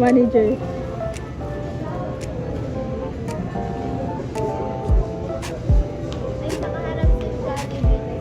Manager. Ay, nakaharap si Jollibee.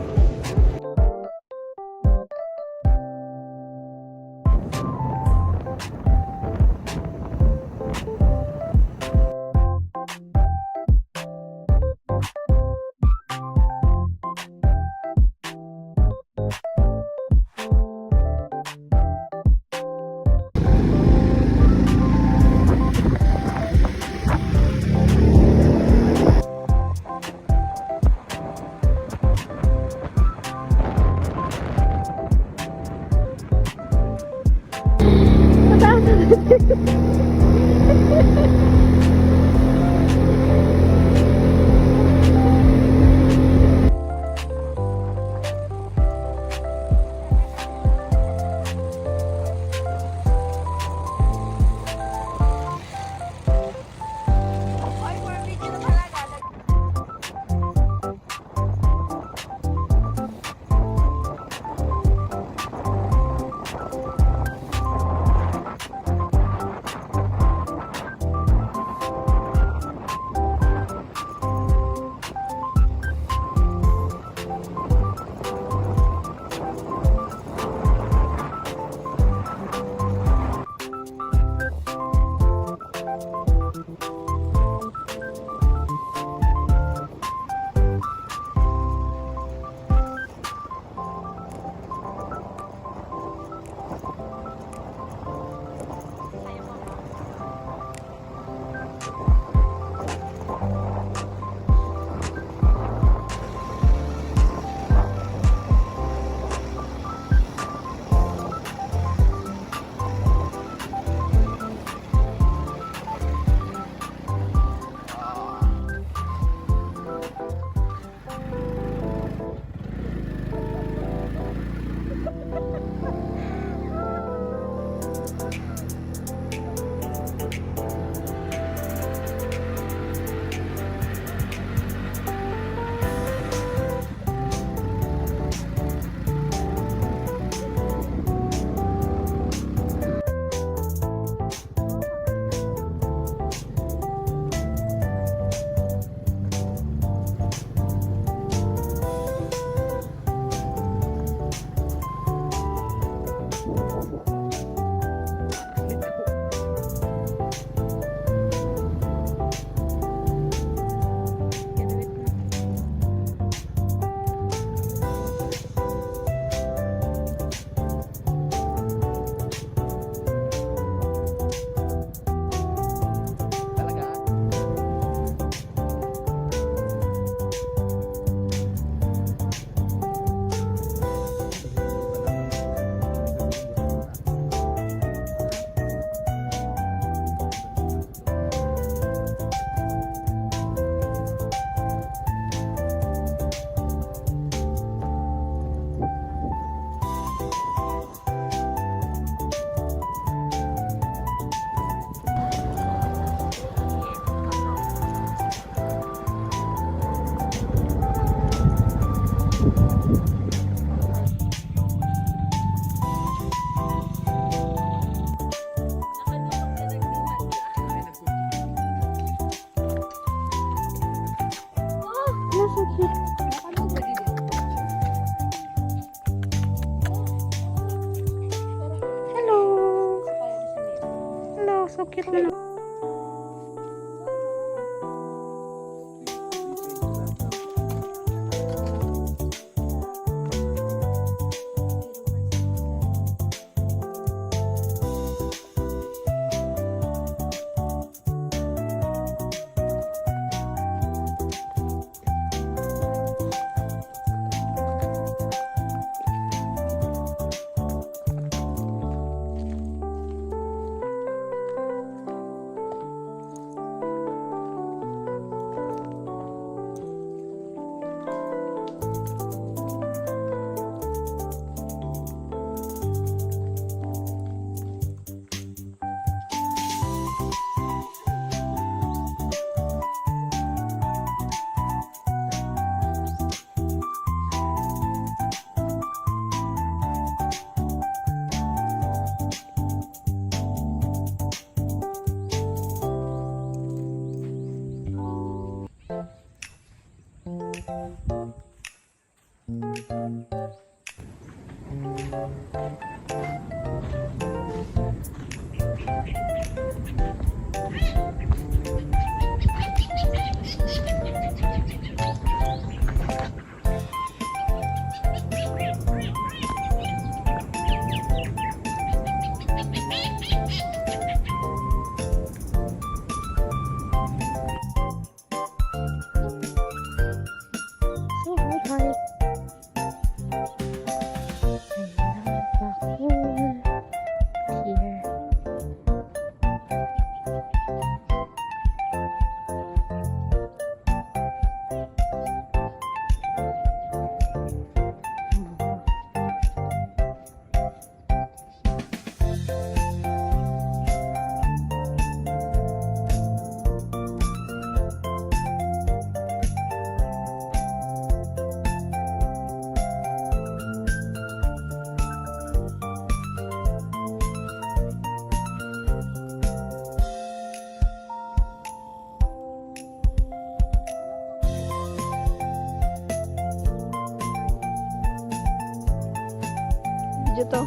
Video to.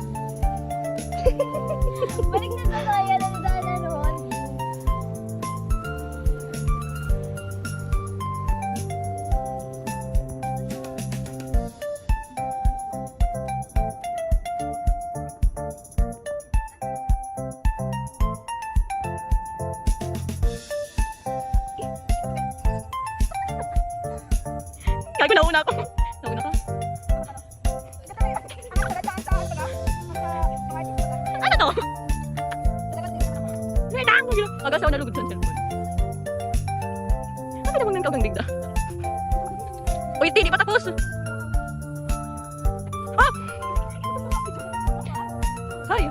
Balik na to, ayan ang dala noon. Kaya ko nauna ako. Nauna ka? Ano to? Renang! Agad sa nalugod sa cellphone. Bakit naman nang digda? Uy, di pa tapos! Ah! Hay!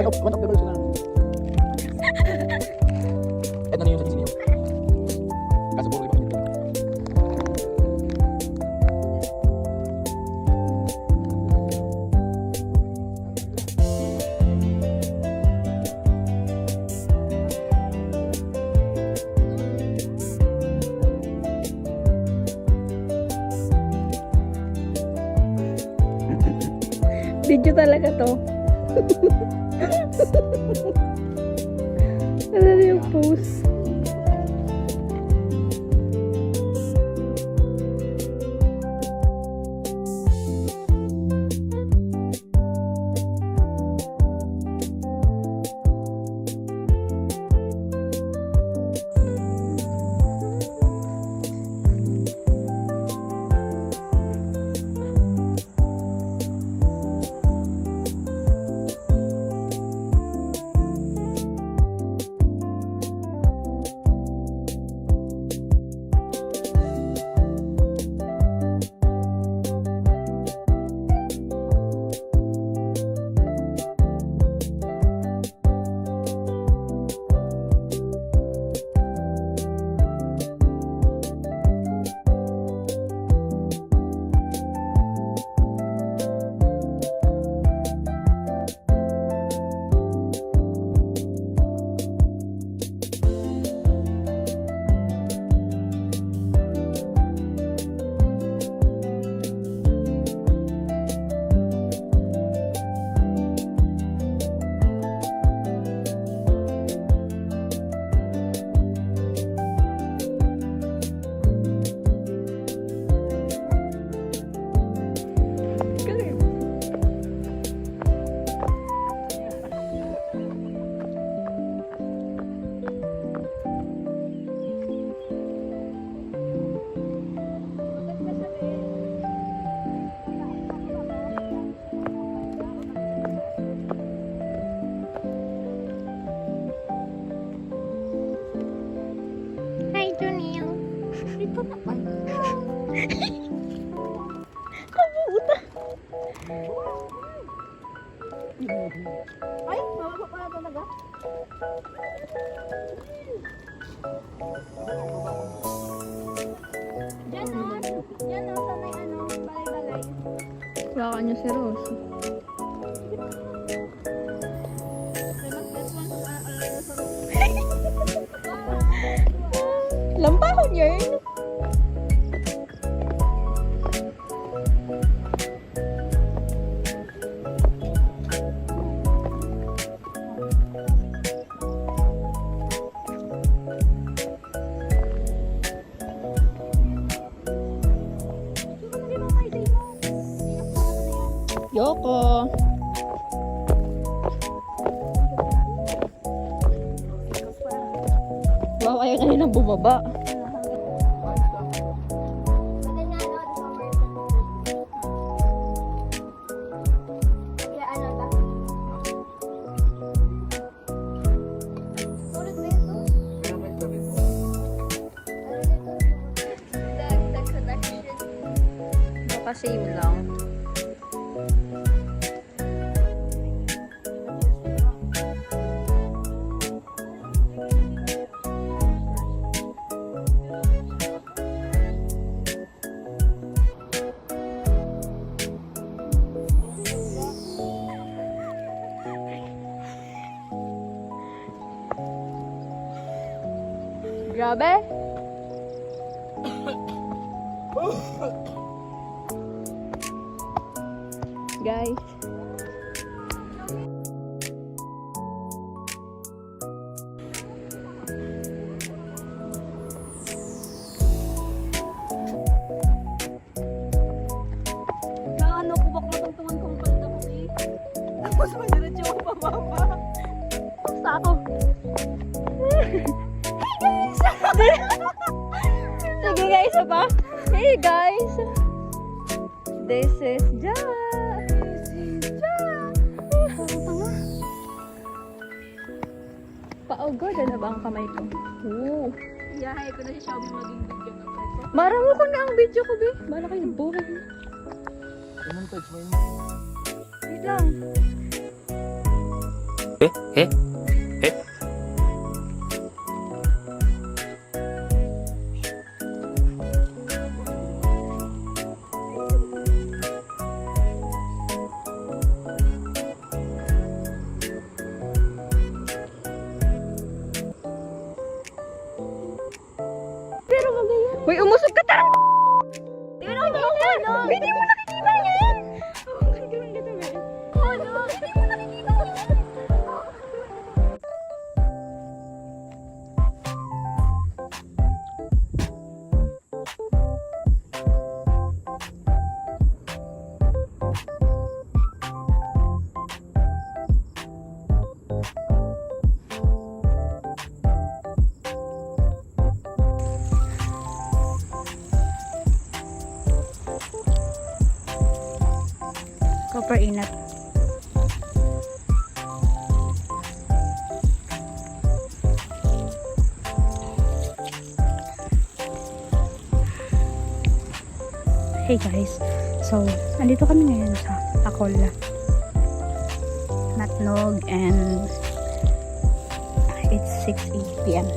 One of the birds na. Kahit ano yung sa niyo. Kaso puro iba yun. Video talaga to. Ano na yung pose? Ay, mababa pala talaga. Diyan o. Diyan o, sa may ano, balay-balay. Wala ka niya si Rose. Lampahon yun. Yoko. Wow, ayaw na nilang bumaba. Baka same lang. Grabe. Guys. Kaano ko bak matungtungan kong palit ako eh. Tapos madiretso ako pababa. Basta ako. Sige guys, pa. Hey guys. This is Ja. Paugod na ba ang kamay ko? Oo. Yahay ko na si Xiaomi maging video na ko. Maramo ko na ang video ko, be. Bala kayo buhay. Anong touch mo yun? Wait lang. Pero magayon. Uy, umusog ka tarang! Di mo nakikita! Hindi mo nakikita yan! Oh, ganun ka tabi. Ano? Hindi mo nakikita ko yan. Super inat. Hey guys, so nandito kami ngayon sa Bacolod, Matnog, and it's 6:08 p.m.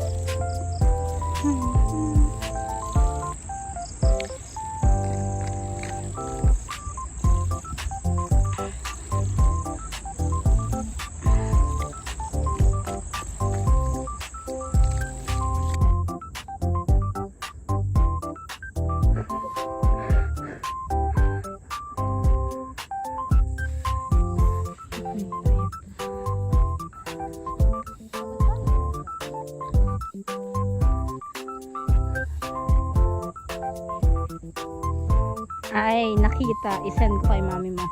Ay, nakita. I-send ko kay mami mo.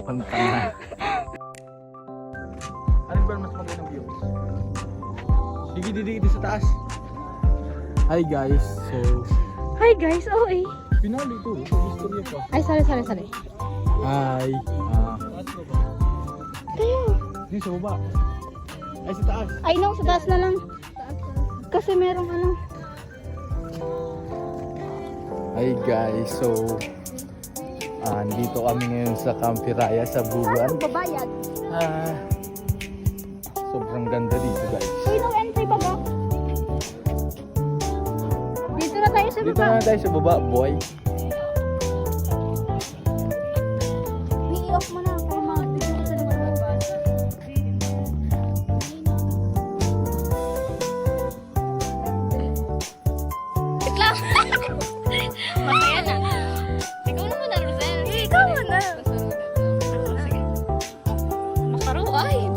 Pantanga. Alin ba mas magandang view? Sige, dito sa taas. Hi guys, so Hi guys, OA. pinali ito. Ito istorya pa. Ay, sorry. Hi. Tayo. Di sa baba. Ay, sa taas. Ay, no, sa taas na lang. Kasi merong ano. Hi guys, so andito kami ngayon sa Camp Raya sa Buwan. Babayad. Sobrang ganda dito guys. Uy, no entry pa ba? Dito na tayo sa Dito baba. na tayo sa baba, boy. I-off mo na para makapigil ka sa lumabas. Wait lang. Masaya na. Ikaw naman na, Rosel. Ikaw na. Sige. Makaro, ay.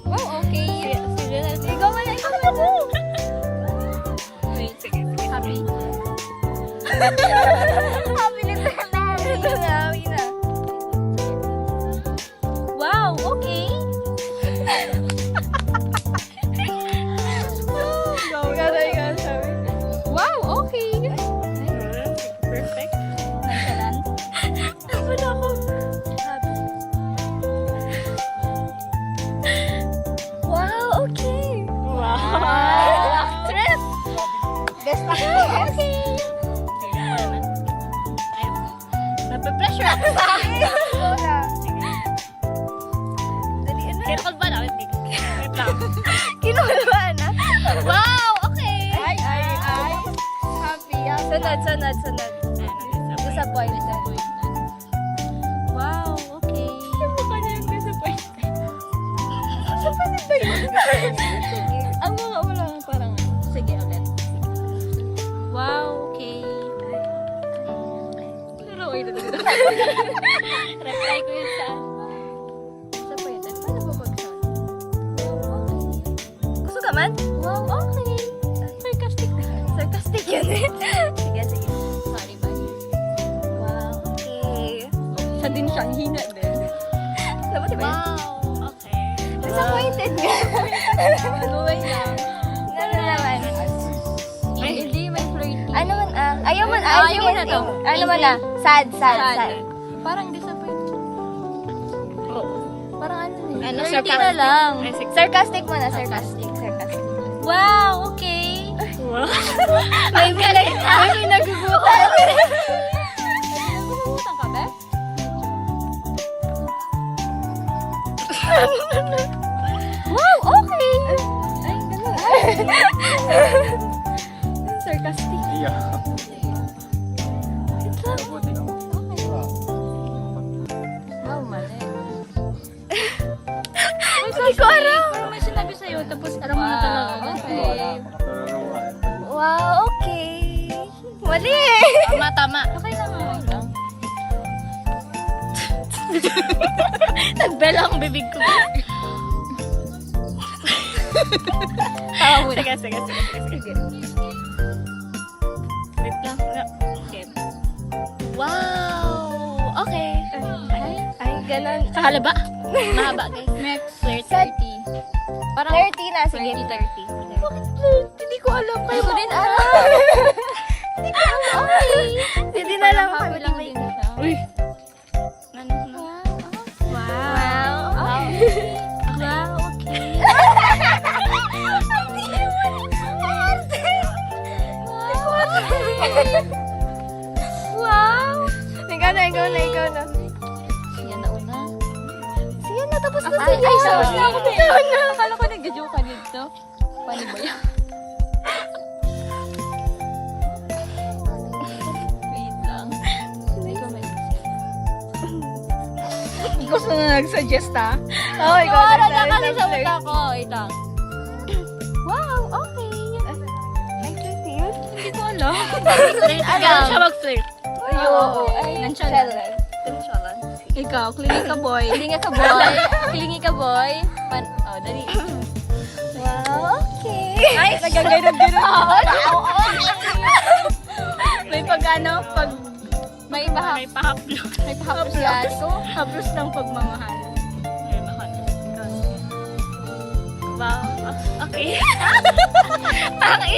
Wow, okay. Ikaw na, ikaw na. Wait, sige. Happy. Happy na tayo. Wow, okay. Ikaw, sabi. Wow, okay. Perfect. Nonchalant. Wala ako. Wow, okay. Wow. Actress. Best actress. Nape-pressure ako sa akin. Wala. Kinakal ba na? Wait lang. Kinulwa na. Wow, okay. Ay. Happy. Sunod. Disappointed. Wow, okay. Mukha niya yung disappointed. Disappointed ba yun? Ang mga wala parang Sige, ulit. Wow, okay. Reply ko yun sa... disappointed. Paano ba mag-sound? Gusto ka man? Wow, okay. Sarcastic. Sarcastic yun eh. Sige. Sorry, bye. Wow, okay. Sa din siyang hina din. Dapat ba? Wow, okay. Disappointed nga. Buhay lang. Ano naman? Ay, hindi, may flirty. Ano man ayaw man Ayaw mo na to. Ano man sad. Parang disappointed. Parang ano eh. Ano, Flirty na lang. sarcastic. Sarcastic mo na, sarcastic. Wow, okay. Wow. May pinagugutan. Nagugutan ka ba? Wow, okay. Ay, ganun. Sarcastic. Yeah. Wow, mali. Hindi ko alam. Parang may sinabi sa'yo, tapos alam mo na talaga. Okay. Wow, okay. Mali. Tama. Okay lang, okay lang. Nagbela ang bibig ko. Tawa mo na. Sige. Wait lang. Okay. Wow! Okay. Ay, ganun. Sa halaba. Mahaba, guys. Next. 30. Parang 30 na, sige. 30. Hindi ko alam. Hindi ko din alam. Hindi ko alam. Okay. Hindi na lang Happy lang din siya. Uy! Wow. Wow. Wow, okay. Wow. Ikaw na. Siya na una. Siya na, tapos na Ay, siya. sorry. Siya na. Akala ko nag-joke ka dito. Paano ba yan? Wait lang. Ikaw may Gusto na nag-suggest ha? Oo, ikaw na kasi sa utak ko. Wait lang. Wow, okay. Ay, cute yun. Hindi ko alam. Ganun siya mag-flirt. Oo. Ay, Nonchalant. Ikaw, clingy ka boy. Clingy ka boy. Oh, dali. Wow, okay. Ay, nagaganon-ganon. May pag may pahaplos. May pahaplos. Haplos ng pagmamahal. Wow. Okay. Okay.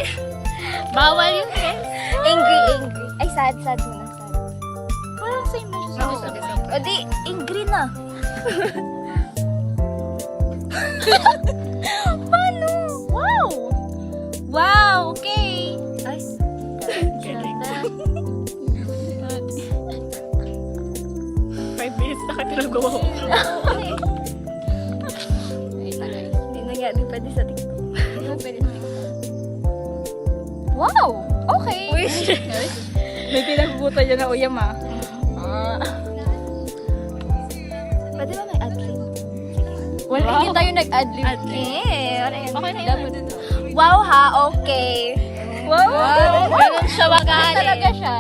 Bawal yun, guys. Angry. Ay, sad muna. Parang same na siya sa gusto. O di, angry na. Paano? Wow! Wow, okay. Ay. Hindi na nga, di pwede sa TikTok. Wow! Okay! May pinagugutan dyan na uyam ah. Pwede ba may adlib? Wala, hindi tayo nag-adlib. Okay na yun. Wow ha, okay. Wow! Ganun siya magaling. Talaga siya.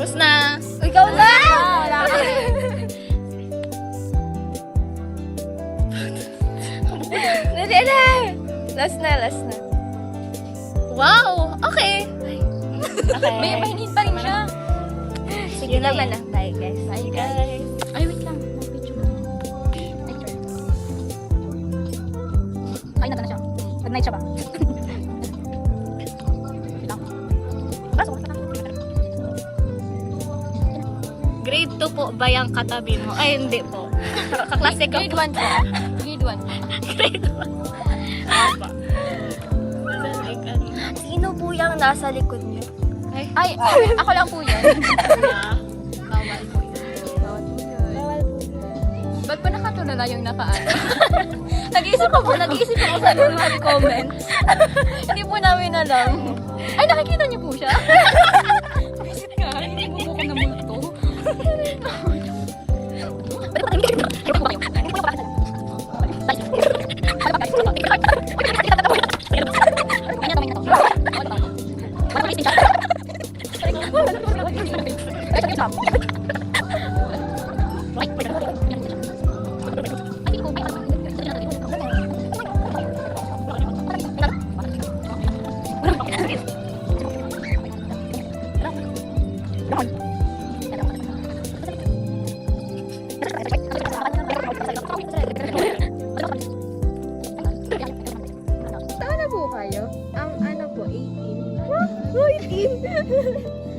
Tapos na. Ikaw na! Dali na! Last na. Wow! Okay. May mahingin pa rin siya. Sige naman na. Bye guys. Bye, guys. Ay, wait lang. Mag-picture mo. Picture. Ay, nata na siya. Good night siya ba? Wait lang. Pasok na. Grade 2 po ba yung katabi mo? Ay, hindi po. Kaklase ka Grade po. 1 po. Grade 1. Grade 1. Sino po yung nasa likod niyo? Ay, ako lang po yan. Bawal po yun. Ba't pa nakatulala yung nakaano? Nag-iisip ako sa mga comments. Hindi po namin alam. Ay, nakikita niyo po siya? Visit ka, hindi mo buko na multo. Saan na po kayo? Ang ano po, 18? 18?